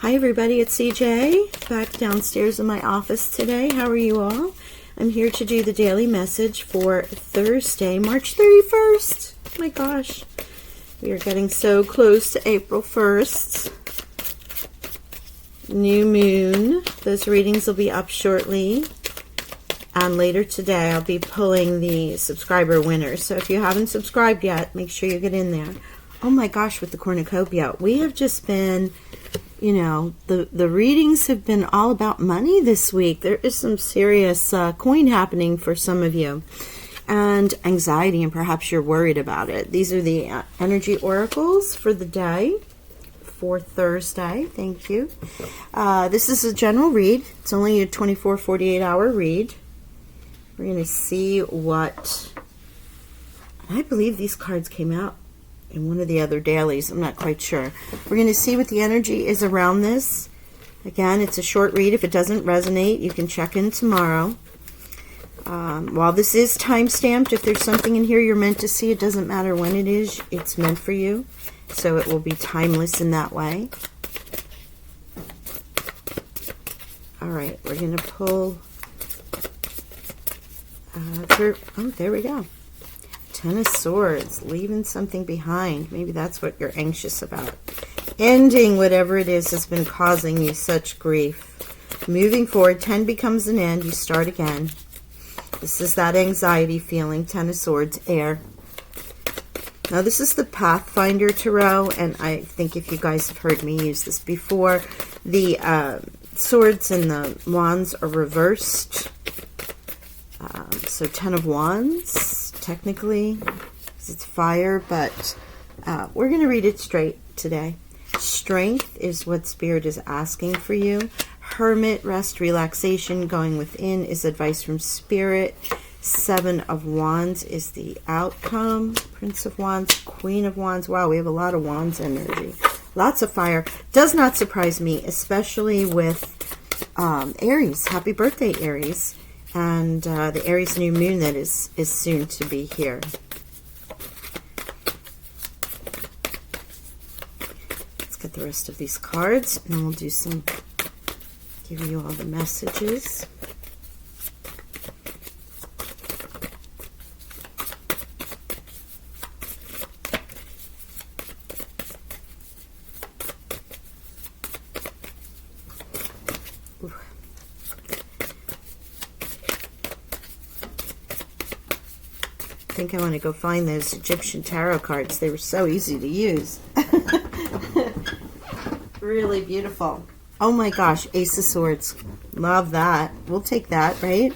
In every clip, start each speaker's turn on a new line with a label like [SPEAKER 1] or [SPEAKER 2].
[SPEAKER 1] Hi everybody, it's CJ, back downstairs in my office today. How are you all? I'm here to do the daily message for Thursday, March 31st. Oh my gosh, we are getting so close to April 1st. New moon. Those readings will be up shortly. And later today, I'll be pulling the subscriber winners. So if you haven't subscribed yet, make sure you get in there. Oh my gosh, with the cornucopia, we have just been... You know, the readings have been all about money this week. There is some serious coin happening for some of you. And anxiety, and perhaps you're worried about it. These are the energy oracles for the day, for Thursday. Thank you. This is a general read. It's only a 24, 48-hour read. We're going to see what... I believe these cards came out in one of the other dailies. I'm not quite sure. We're going to see what the energy is around this. Again, it's a short read. If it doesn't resonate, you can check in tomorrow. While this is time-stamped, if there's something in here you're meant to see, it doesn't matter when it is, it's meant for you. So it will be timeless in that way. All right, we're going to pull... oh, there we go. Ten of Swords, leaving something behind. Maybe that's what you're anxious about. Ending whatever it is that's been causing you such grief. Moving forward, 10 becomes an end. You start again. This is that anxiety feeling. 10 of Swords, air. Now this is the Pathfinder Tarot, and I think if you guys have heard me use this before, the swords and the wands are reversed. So 10 of Wands, technically, because it's fire, but we're going to read it straight today. Strength is what Spirit is asking for you. Hermit, rest, relaxation, going within is advice from Spirit. 7 of Wands is the outcome. Prince of Wands, Queen of Wands. Wow, we have a lot of Wands energy. Lots of fire. Does not surprise me, especially with Aries. Happy birthday, Aries. And the Aries new moon that is soon to be here. Let's get the rest of these cards, and then we'll do some, give you all the messages. I think I want to go find those Egyptian tarot cards. They were so easy to use. Really beautiful. Oh my gosh, Ace of Swords. Love that. We'll take that, right?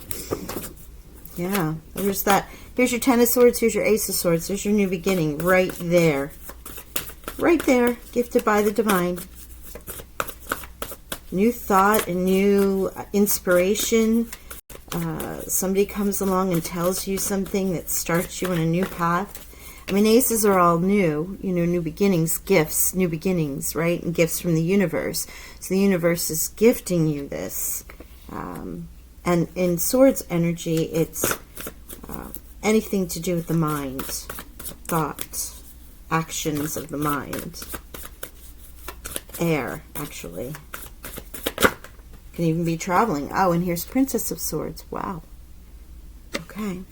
[SPEAKER 1] Yeah, there's that. Here's your 10 of Swords. Here's your Ace of Swords. There's your new beginning right there. Right there. Gifted by the divine. New thought and new inspiration. Somebody comes along and tells you something that starts you on a new path. I mean, aces are all new, you know, new beginnings, gifts, new beginnings, right? And gifts from the universe. So the universe is gifting you this. And in Swords energy, it's anything to do with the mind, thought, actions of the mind. Air, actually. Can even be traveling. Oh, and here's Princess of Swords. Wow. Okay.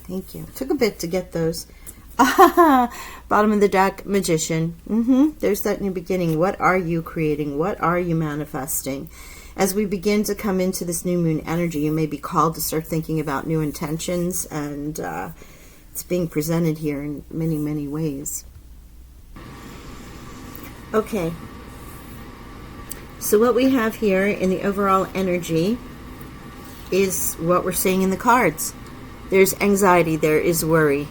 [SPEAKER 1] Thank you. Took a bit to get those. Bottom of the deck, Magician. There's that new beginning. What are you creating? What are you manifesting? As we begin to come into this new moon energy, you may be called to start thinking about new intentions, and it's being presented here in many, many ways. Okay. So what we have here in the overall energy is what we're seeing in the cards. There's anxiety, there is worry.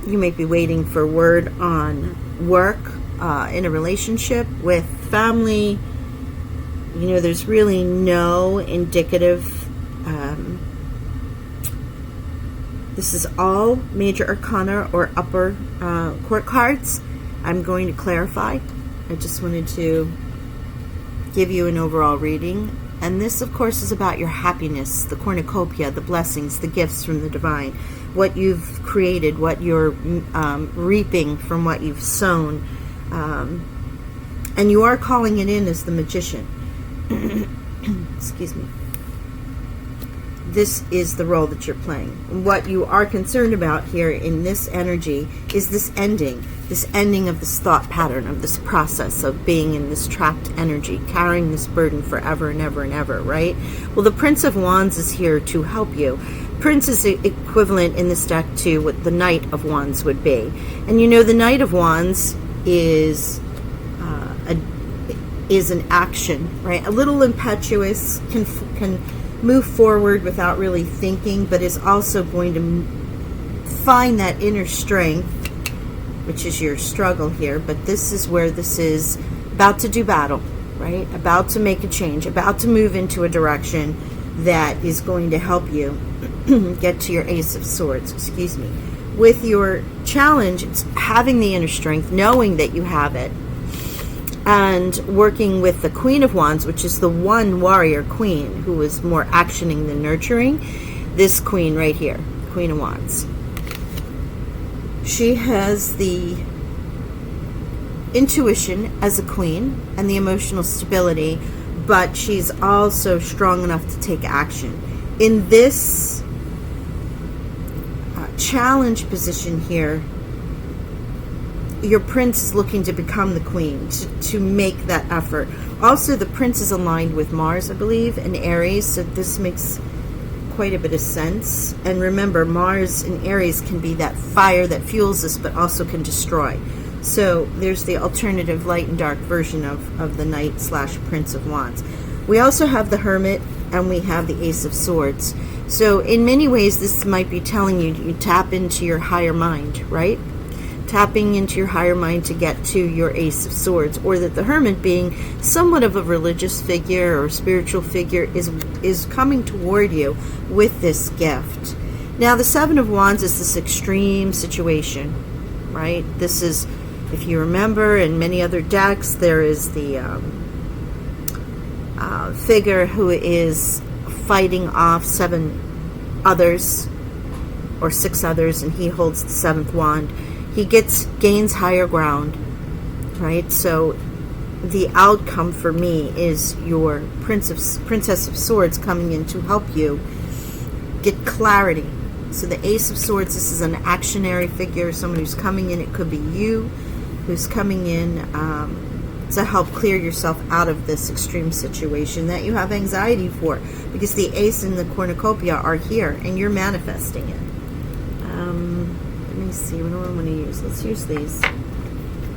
[SPEAKER 1] You may be waiting for word on work, in a relationship, with family. You know, there's really no indicative. This is all major arcana or upper court cards. I'm going to clarify. I just wanted to give you an overall reading. And this, of course, is about your happiness, the cornucopia, the blessings, the gifts from the divine. what you've created, what you're reaping from what you've sown. And you are calling it in as the magician. Excuse me. This is the role that you're playing. What you are concerned about here in this energy is this ending of this thought pattern, of this process of being in this trapped energy, carrying this burden forever and ever and ever, right? Well, the Prince of Wands is here to help you. Prince is equivalent in this deck to what the Knight of Wands would be. And you know, the Knight of Wands is an action, right? A little impetuous, can move forward without really thinking, but is also going to find that inner strength, which is your struggle here. But this is where this is about to do battle, right? About to make a change, about to move into a direction that is going to help you get to your Ace of Swords, excuse me. With your challenge, it's having the inner strength, knowing that you have it, and working with the Queen of Wands, which is the one warrior queen who is more actioning than nurturing. This queen right here, Queen of Wands. She has the intuition as a queen and the emotional stability, but she's also strong enough to take action. In this challenge position here, your prince is looking to become the queen, to make that effort. Also, the prince is aligned with Mars, I believe, and Aries, so this makes quite a bit of sense. And remember, Mars in Aries can be that fire that fuels us, but also can destroy. So there's the alternative light and dark version of the Knight / Prince of Wands. We also have the Hermit, and we have the Ace of Swords. So in many ways, this might be telling you to tap into your higher mind, right? Tapping into your higher mind to get to your Ace of Swords, or that the Hermit, being somewhat of a religious figure or spiritual figure, is coming toward you with this gift. Now, the Seven of Wands is this extreme situation, right? This is, if you remember, in many other decks, there is the figure who is fighting off 7 others or 6 others, and he holds the 7th wand. He gains higher ground, right? So the outcome for me is your Princess of Swords coming in to help you get clarity. So the Ace of Swords, this is an actionary figure, someone who's coming in. It could be you who's coming in to help clear yourself out of this extreme situation that you have anxiety for, because the Ace and the cornucopia are here and you're manifesting it. Let me see, what do I want to use? Let's use these.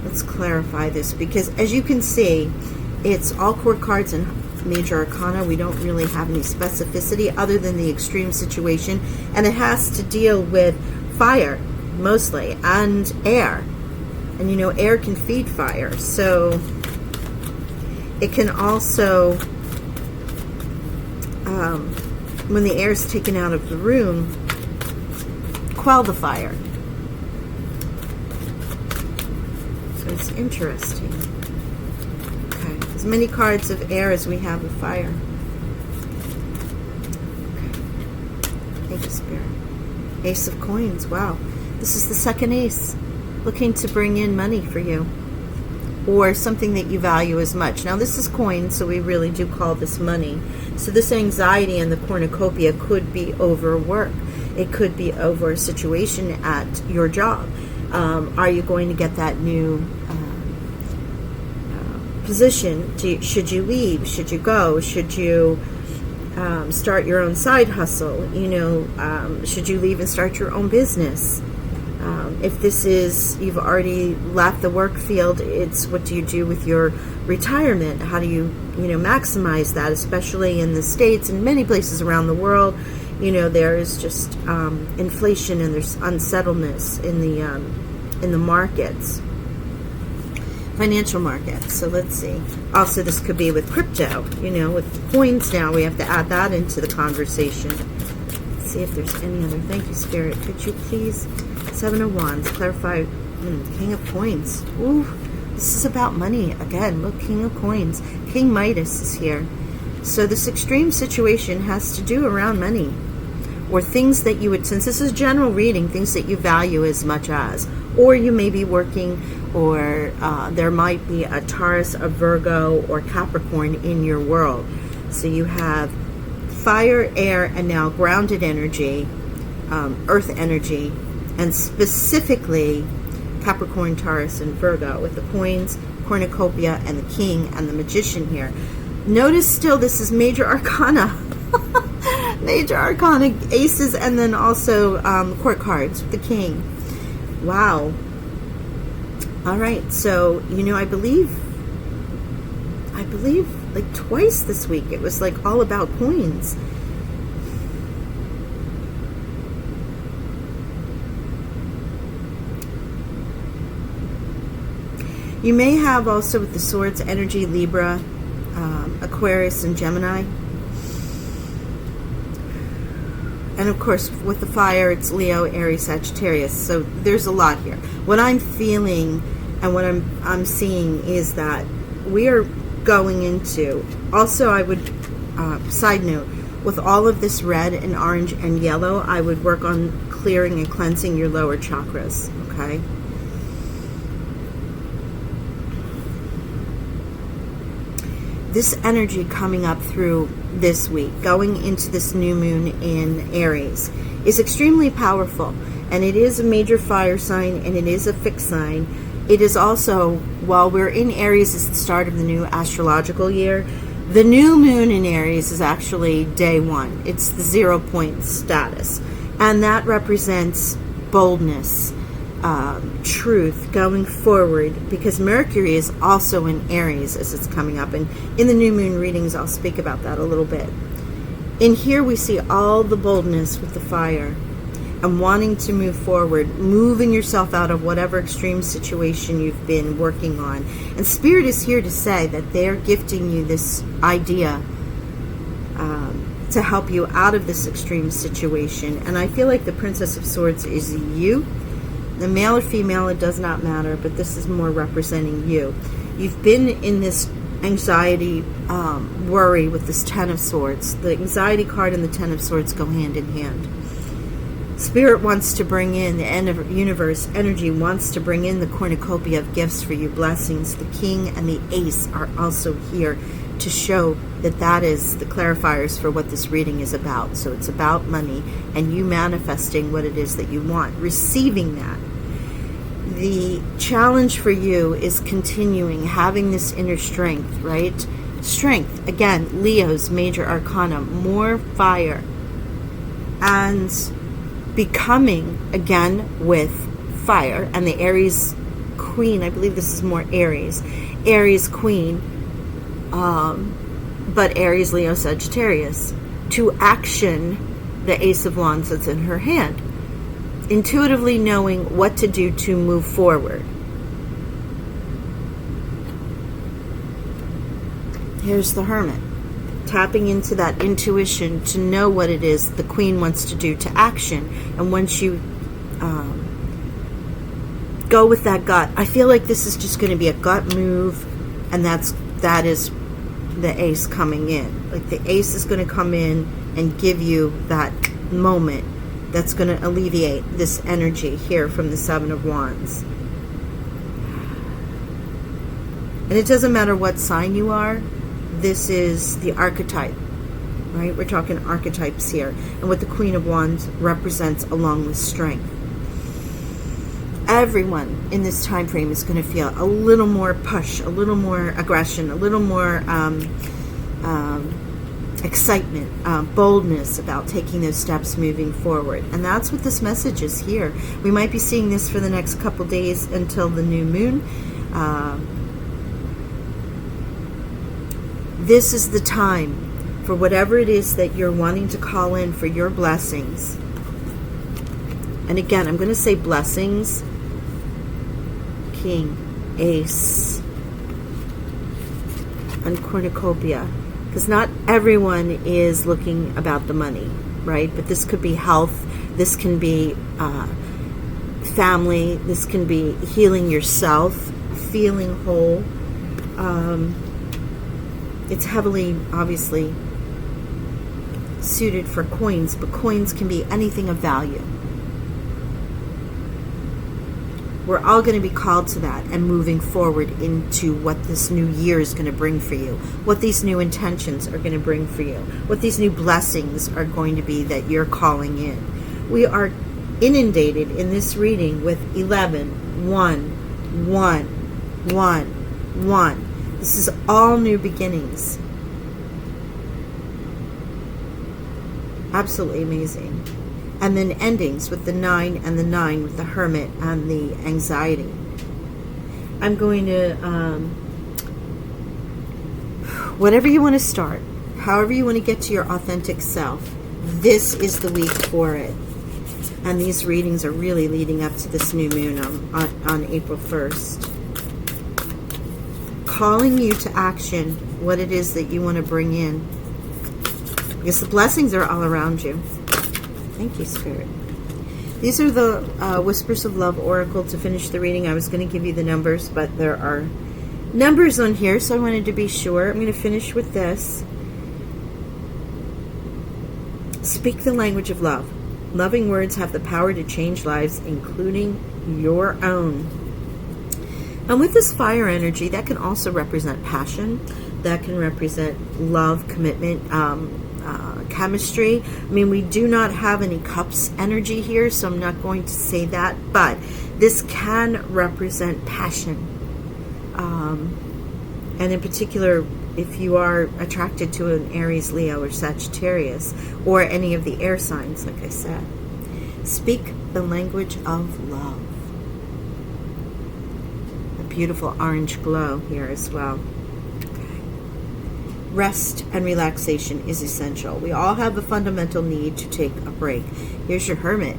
[SPEAKER 1] Let's clarify this, because as you can see, it's all court cards and major arcana. We don't really have any specificity other than the extreme situation, and it has to deal with fire mostly and air. And you know, air can feed fire, so it can also, when the air is taken out of the room, quell the fire. So it's interesting. Okay, as many cards of air as we have of fire. Okay, thank you, Spirit. Ace of Coins. Wow, this is the second ace, looking to bring in money for you, or something that you value as much. Now, this is coins, so we really do call this money. So this anxiety and the cornucopia could be over work. It could be over a situation at your job. Are you going to get that new position? Should you leave? Should you go? Should you start your own side hustle? You know, should you leave and start your own business? If this is, you've already left the work field, it's what do you do with your retirement? How do you maximize that, especially in the States and many places around the world? You know, there is just inflation, and there's unsettledness in the markets, financial markets. So let's see. Also, this could be with crypto. You know, with coins now, we have to add that into the conversation. Let's see if there's any other. Thank you, Spirit. Could you please? 7 of Wands, clarify. King of Coins. Ooh, this is about money again. Look, King of Coins. King Midas is here. So this extreme situation has to do around money, or things that you would, since this is general reading, things that you value as much as, or you may be working or there might be a Taurus, a Virgo, or Capricorn in your world. So you have fire, air, and now grounded energy, earth energy, and specifically Capricorn, Taurus, and Virgo with the coins, cornucopia, and the king and the magician here. Notice still this is major arcana. Major arcana, aces, and then also court cards with the king. Wow. All right, so, you know, I believe like twice this week it was like all about coins. You may have also with the swords energy Libra, Aquarius, and Gemini. And of course, with the fire, it's Leo, Aries, Sagittarius. So there's a lot here. What I'm feeling and what I'm seeing is that we are going into, also I would, side note, with all of this red and orange and yellow, I would work on clearing and cleansing your lower chakras, okay? This energy coming up through this week, going into this new moon in Aries, is extremely powerful. And it is a major fire sign, and it is a fixed sign. It is also, while we're in Aries, it's the start of the new astrological year. The new moon in Aries is actually day one. It's the 0 point status. And that represents boldness, truth, going forward, because Mercury is also in Aries as it's coming up. And in the new moon readings, I'll speak about that a little bit. In here, we see all the boldness with the fire and wanting to move forward, moving yourself out of whatever extreme situation you've been working on. And Spirit is here to say that they're gifting you this idea to help you out of this extreme situation. And I feel like the Princess of Swords is you. The male or female, it does not matter, but this is more representing you. You've been in this anxiety, worry with this Ten of Swords. The anxiety card and the Ten of Swords go hand in hand. Spirit wants to bring in the end of universe energy, wants to bring in the cornucopia of gifts for you, blessings. The king and the ace are also here to show that that is the clarifiers for what this reading is about. So it's about money and you manifesting what it is that you want, receiving that. The challenge for you is continuing, having this inner strength, right? Strength, again, Leo's major arcana, more fire, and becoming, again, with fire, and the Aries Queen, I believe this is more Aries Queen, but Aries, Leo, Sagittarius, to action the Ace of Wands that's in her hand. Intuitively knowing what to do to move forward. Here's the Hermit. Tapping into that intuition to know what it is the Queen wants to do to action. And once you go with that gut, I feel like this is just going to be a gut move, and that is the Ace coming in. Like the Ace is going to come in and give you that moment that's going to alleviate this energy here from the Seven of Wands. And it doesn't matter what sign you are, this is the archetype, right? We're talking archetypes here, and what the Queen of Wands represents along with strength. Everyone in this time frame is going to feel a little more push, a little more aggression, a little more excitement, boldness about taking those steps moving forward. And that's what this message is here. We might be seeing this for the next couple days until the new moon. This is the time for whatever it is that you're wanting to call in for your blessings. And again, I'm going to say blessings, King, Ace, and Cornucopia. Because not everyone is looking about the money, right? But this could be health, this can be family, this can be healing yourself, feeling whole. It's heavily, obviously, suited for coins, but coins can be anything of value. We're all going to be called to that and moving forward into what this new year is going to bring for you, what these new intentions are going to bring for you, what these new blessings are going to be that you're calling in. We are inundated in this reading with 11, 1, 1, 1, 1. This is all new beginnings. Absolutely amazing. And then endings with the 9 and the 9 with the Hermit and the anxiety. I'm going to, whatever you want to start, however you want to get to your authentic self, this is the week for it. And these readings are really leading up to this new moon on April 1st. Calling you to action, what it is that you want to bring in. Because the blessings are all around you. Thank you, Spirit. These are the Whispers of Love Oracle to finish the reading. I was going to give you the numbers, but there are numbers on here, so I wanted to be sure. I'm going to finish with this. Speak the language of love. Loving words have the power to change lives, including your own. And with this fire energy, that can also represent passion. That can represent love, commitment, chemistry. I mean, we do not have any cups energy here, so I'm not going to say that, but this can represent passion. And in particular, if you are attracted to an Aries, Leo, or Sagittarius, or any of the air signs, like I said, speak the language of love. A beautiful orange glow here as well. Rest and relaxation is essential. We all have a fundamental need to take a break. Here's your Hermit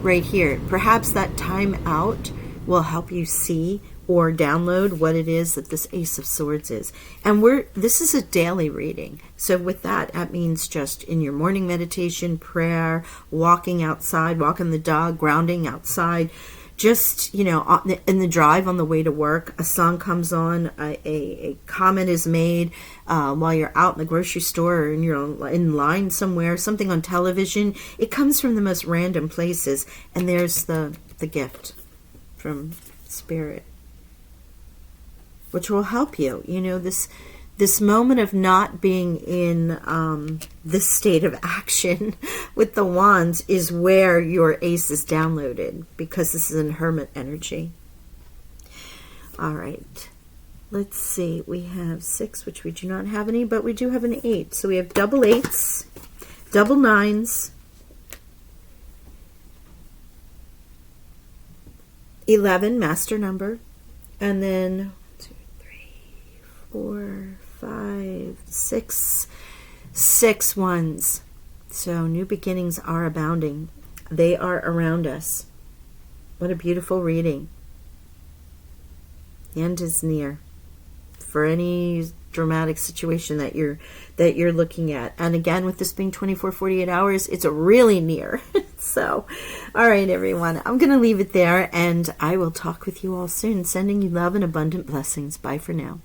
[SPEAKER 1] right here. Perhaps that time out will help you see or download what it is that this Ace of Swords is. And this is a daily reading. So with that, that means just in your morning meditation, prayer, walking outside, walking the dog, grounding outside, just, you know, in the drive on the way to work, a song comes on, a comment is made while you're out in the grocery store or you're in line somewhere, something on television. It comes from the most random places, and there's the gift from Spirit, which will help you. You know, this moment of not being in this state of action with the wands is where your ace is downloaded, because this is in Hermit energy. All right. Let's see. We have 6, which we do not have any, but we do have an 8. So we have double 8s, double 9s, 11, master number, and then 4, 5, 6, 6 ones. So new beginnings are abounding. They are around us. What a beautiful reading. The end is near for any dramatic situation that you're looking at. And again, with this being 24-48 hours, it's really near. So, all right, everyone, I'm going to leave it there, and I will talk with you all soon. Sending you love and abundant blessings. Bye for now.